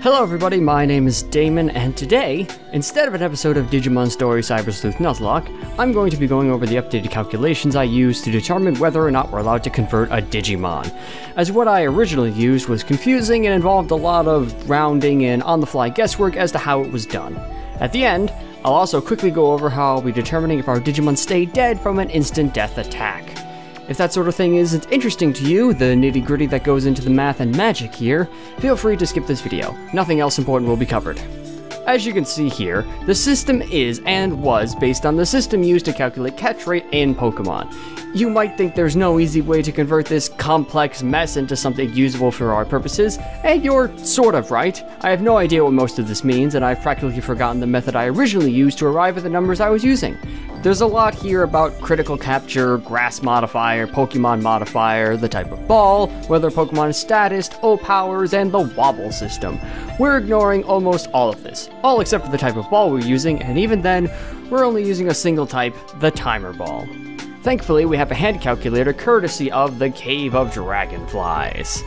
Hello everybody, my name is Damon, and today, instead of an episode of Digimon Story Cyber Sleuth Nuzlocke, I'm going to be going over the updated calculations I used to determine whether or not we're allowed to convert a Digimon, as what I originally used was confusing and involved a lot of rounding and on-the-fly guesswork as to how it was done. At the end, I'll also quickly go over how I'll be determining if our Digimon stay dead from an instant death attack. If that sort of thing isn't interesting to you, the nitty-gritty that goes into the math and magic here, feel free to skip this video. Nothing else important will be covered. As you can see here, the system is and was based on the system used to calculate catch rate in Pokemon. You might think there's no easy way to convert this complex mess into something usable for our purposes, and you're sort of right. I have no idea what most of this means, and I've practically forgotten the method I originally used to arrive at the numbers I was using. There's a lot here about critical capture, grass modifier, Pokemon modifier, the type of ball, whether Pokemon is statist, O-powers, and the wobble system. We're ignoring almost all of this, all except for the type of ball we're using, and even then, we're only using a single type, the timer ball. Thankfully, we have a hand calculator courtesy of the Cave of Dragonflies.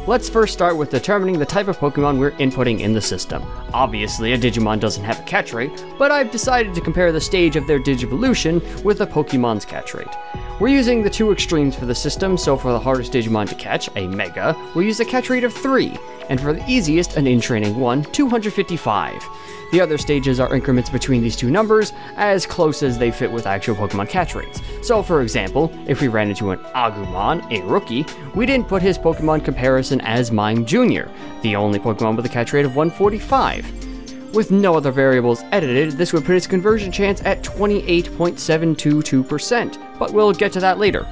Let's first start with determining the type of Pokemon we're inputting in the system. Obviously, a Digimon doesn't have a catch rate, but I've decided to compare the stage of their Digivolution with a Pokemon's catch rate. We're using the two extremes for the system, so for the hardest Digimon to catch, a Mega, we'll use a catch rate of 3, and for the easiest, an in-training one, 255. The other stages are increments between these two numbers, as close as they fit with actual Pokemon catch rates. So for example, if we ran into an Agumon, a rookie, we'd input his Pokemon comparison as Mime Jr., the only Pokemon with a catch rate of 145. With no other variables edited, this would put its conversion chance at 28.722%, but we'll get to that later.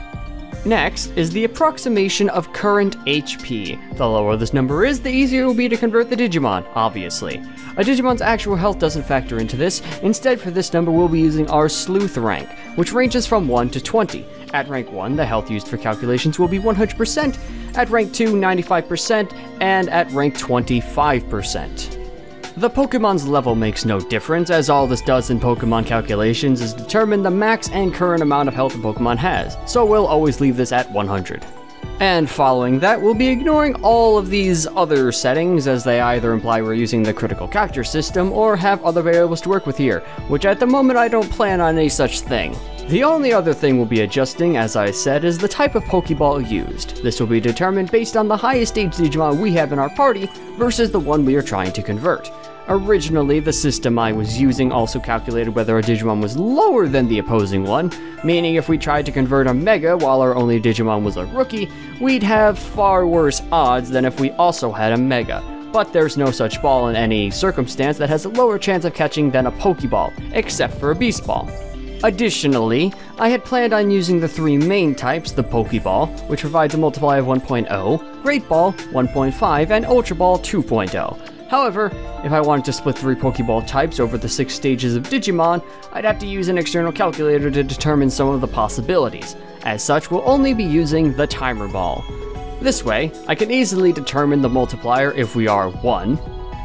Next is the approximation of current HP. The lower this number is, the easier it will be to convert the Digimon, obviously. A Digimon's actual health doesn't factor into this. Instead, for this number, we'll be using our Sleuth rank, which ranges from 1 to 20. At rank 1, the health used for calculations will be 100%, at rank 2, 95%, and at rank 20, 5%. The Pokemon's level makes no difference, as all this does in Pokemon calculations is determine the max and current amount of health a Pokemon has, so we'll always leave this at 100. And following that, we'll be ignoring all of these other settings, as they either imply we're using the critical capture system or have other variables to work with here, which at the moment I don't plan on any such thing. The only other thing we'll be adjusting, as I said, is the type of Pokeball used. This will be determined based on the highest stage Digimon we have in our party versus the one we are trying to convert. Originally, the system I was using also calculated whether a Digimon was lower than the opposing one, meaning if we tried to convert a Mega while our only Digimon was a rookie, we'd have far worse odds than if we also had a Mega. But there's no such ball in any circumstance that has a lower chance of catching than a Pokeball, except for a Beast Ball. Additionally, I had planned on using the three main types, the Pokeball, which provides a multiplier of 1.0, Great Ball 1.5, and Ultra Ball 2.0. However, if I wanted to split 3 Pokeball types over the 6 stages of Digimon, I'd have to use an external calculator to determine some of the possibilities. As such, we'll only be using the Timer Ball. This way, I can easily determine the multiplier if we are 1,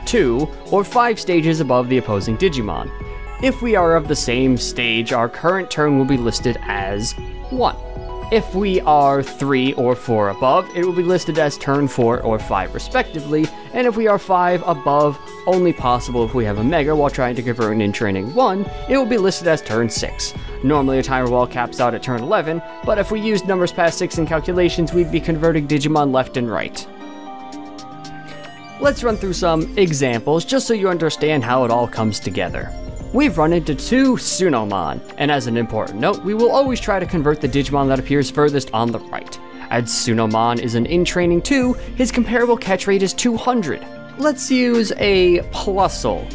2, or 5 stages above the opposing Digimon. If we are of the same stage, our current turn will be listed as 1. If we are 3 or 4 above, it will be listed as turn 4 or 5 respectively, and if we are 5 above, only possible if we have a Mega while trying to convert an in-training 1, it will be listed as turn 6. Normally a timer ball caps out at turn 11, but if we used numbers past 6 in calculations, we'd be converting Digimon left and right. Let's run through some examples just so you understand how it all comes together. We've run into 2 Tsunomon, and as an important note, we will always try to convert the Digimon that appears furthest on the right. As Tsunomon is an in-training 2, his comparable catch rate is 200. Let's use a Plusle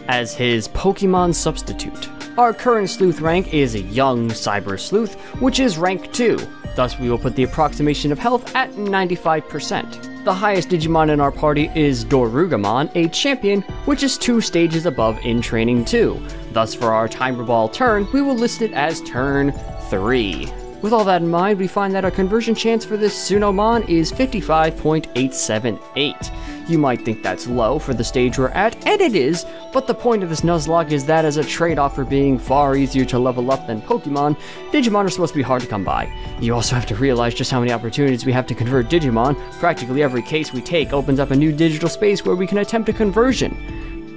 as his Pokemon substitute. Our current Sleuth rank is a young Cyber Sleuth, which is rank 2, thus we will put the approximation of health at 95%. The highest Digimon in our party is Dorugamon, a champion, which is 2 stages above in training 2. Thus for our Timer Ball turn, we will list it as turn 3. With all that in mind, we find that our conversion chance for this Tsunomon is 55.878. You might think that's low for the stage we're at, and it is, but the point of this Nuzlocke is that as a trade-off for being far easier to level up than Pokemon, Digimon are supposed to be hard to come by. You also have to realize just how many opportunities we have to convert Digimon. Practically every case we take opens up a new digital space where we can attempt a conversion.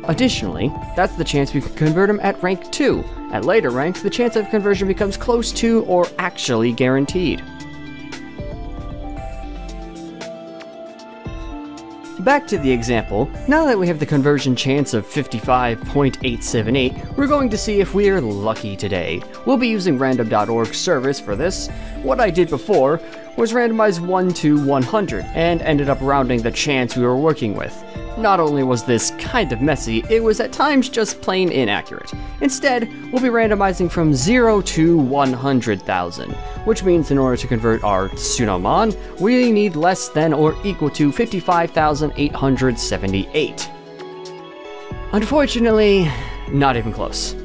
Additionally, that's the chance we can convert them at rank 2. At later ranks, the chance of conversion becomes close to or actually guaranteed. Back to the example, now that we have the conversion chance of 55.878, we're going to see if we're lucky today. We'll be using random.org service for this. What I did before was randomize 1 to 100 and ended up rounding the chance we were working with. Not only was this kind of messy, it was at times just plain inaccurate. Instead, we'll be randomizing from 0 to 100,000, which means in order to convert our Tsunomon, we need less than or equal to 55,878. Unfortunately, not even close.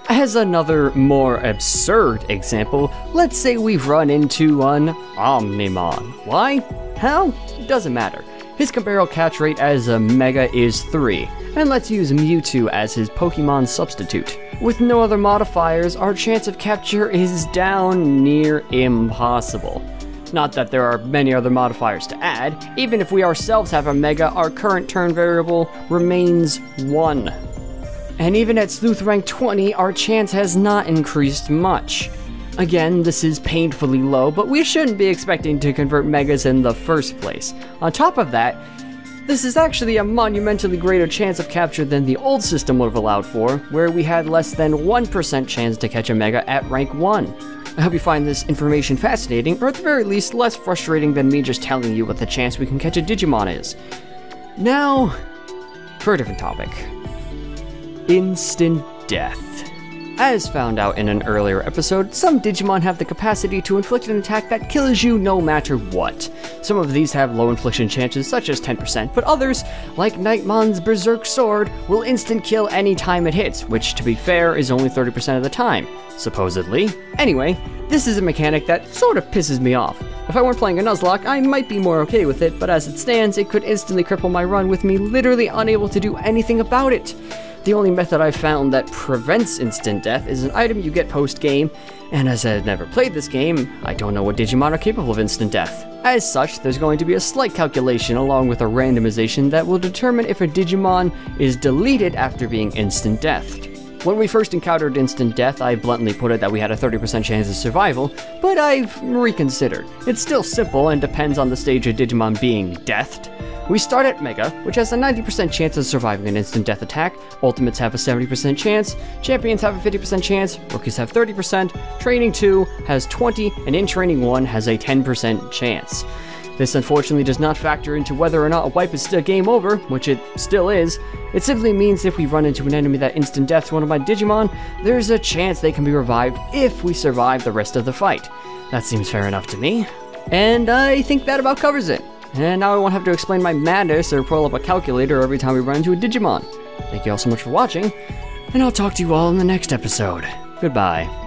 As another more absurd example, let's say we've run into an Omnimon. Why? How? It doesn't matter. His comparable catch rate as a Mega is 3, and let's use Mewtwo as his Pokemon substitute. With no other modifiers, our chance of capture is down near impossible. Not that there are many other modifiers to add, even if we ourselves have a Mega, our current turn variable remains 1. And even at Sleuth rank 20, our chance has not increased much. Again, this is painfully low, but we shouldn't be expecting to convert Megas in the first place. On top of that, this is actually a monumentally greater chance of capture than the old system would have allowed for, where we had less than 1% chance to catch a Mega at rank 1. I hope you find this information fascinating, or at the very least, less frustrating than me just telling you what the chance we can catch a Digimon is. Now, for a different topic. Instant death. As found out in an earlier episode, some Digimon have the capacity to inflict an attack that kills you no matter what. Some of these have low infliction chances, such as 10%, but others, like Nightmon's Berserk Sword, will instant kill any time it hits, which, to be fair, is only 30% of the time, supposedly. Anyway, this is a mechanic that sort of pisses me off. If I weren't playing a Nuzlocke, I might be more okay with it, but as it stands, it could instantly cripple my run with me literally unable to do anything about it. The only method I've found that prevents instant death is an item you get post-game, and as I've never played this game, I don't know what Digimon are capable of instant death. As such, there's going to be a slight calculation along with a randomization that will determine if a Digimon is deleted after being instant deathed. When we first encountered instant death, I bluntly put it that we had a 30% chance of survival, but I've reconsidered. It's still simple and depends on the stage of Digimon being deathed. We start at Mega, which has a 90% chance of surviving an instant death attack, Ultimates have a 70% chance, Champions have a 50% chance, Rookies have 30%, Training 2 has 20, and in Training 1 has a 10% chance. This unfortunately does not factor into whether or not a wipe is still game over, which it still is. It simply means if we run into an enemy that instant deaths one of my Digimon, there's a chance they can be revived if we survive the rest of the fight. That seems fair enough to me. And I think that about covers it. And now I won't have to explain my madness or pull up a calculator every time we run into a Digimon. Thank you all so much for watching, and I'll talk to you all in the next episode. Goodbye.